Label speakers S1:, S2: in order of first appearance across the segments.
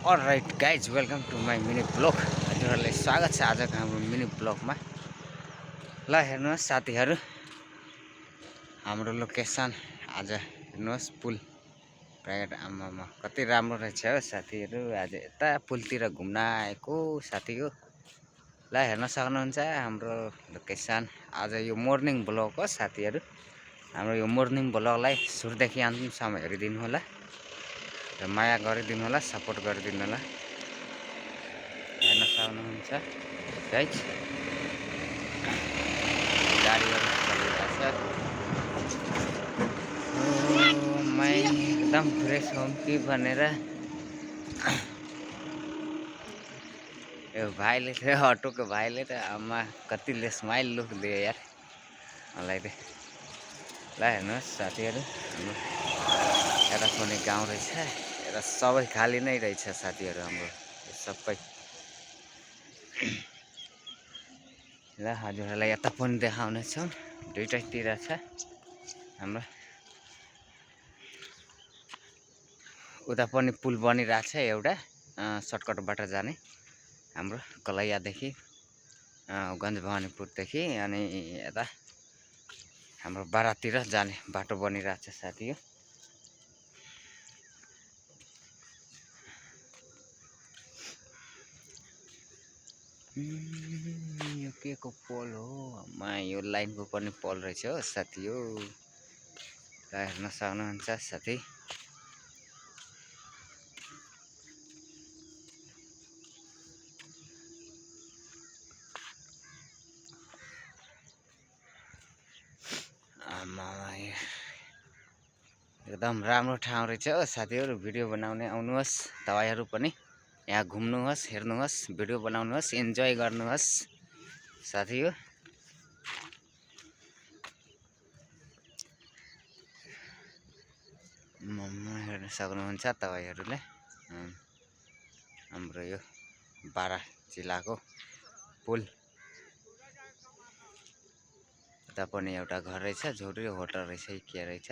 S1: All right guys welcome to my mini blog. हजुरहरूलाई स्वागत छ आजको हाम्रो मिनी ब्लगमा। ल हेर्नुहोस् साथीहरू, हाम्रो लोकेसन आज हेर्नुहोस् पुल प्राइभेट। आमामा कति राम्रो रहेछ हो साथीहरू। आज यता पुलतिर घुम्न आएको साथी हो। ल हेर्न सक्नुहुन्छ हाम्रो लोकेसन। आज यो मर्निङ ब्लग हो साथीहरू। हाम्रो यो मर्निङ ब्लगलाई सुरुदेखि अन्तिमसम्म हेरिदिनु होला र माया गरिदिनु होला, सपोर्ट गरिदिनु होला। हेर्न सक्नुहुन्छ गाइज, गाडीहरू चलिरहेछ। एकदम फ्रेस होम कि भनेर यो भाइले थियो, अटोको भाइले त आमा कतिले स्माइल लुक दियो यार मलाई त। ल हेर्नुहोस् साथीहरू, हाम्रो यता पनि गाउँ रहेछ, यता सबै खाली नै रहेछ साथीहरू हाम्रो सबै। ल हजुरहरूलाई यता पनि देखाउनेछौँ, दुईटैतिर छ हाम्रो। उता पनि पुल बनिरहेको छ एउटा सर्टकटबाट जाने, हाम्रो कलैयादेखि गञ्ज भवानीपुरदेखि, अनि यता हाम्रो बारातिर जाने बाटो बनिरहेको छ साथी हो। यो के को पोल हो अम्मा, यो लाइनको पनि पोल रहेछ हो साथी हो। र हेर्न सक्नुहुन्छ साथी, एकदम राम्रो ठाउँ रहेछ हो साथीहरू। भिडियो बनाउने आउनुहोस् तपाईँहरू पनि, यहाँ घुम्नुहोस्, हेर्नुहोस्, भिडियो बनाउनुहोस्, इन्जोय गर्नुहोस् साथी हो। हेर्न सक्नुहुन्छ तपाईँहरूले हाम्रो यो बारा जिल्लाको पुल। उता पनि एउटा घर रहेछ, झोडी होटल रहेछ के रहेछ।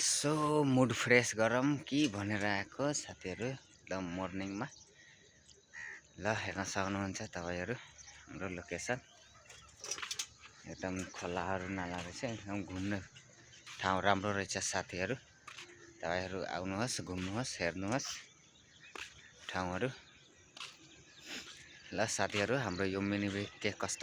S1: सो मुड फ्रेस गरौँ कि भनेर आएको साथीहरू एकदम मर्निङमा। ल हेर्न सक्नुहुन्छ तपाईँहरू हाम्रो लोकेसन। एकदम खोलाहरू नाला रहेछ, एकदम घुम्ने ठाउँ राम्रो रहेछ साथीहरू। तपाईँहरू आउनुहोस्, घुम्नुहोस्, हेर्नुहोस् ठाउँहरू। ल साथीहरू, हाम्रो यो मिनी के कस्तो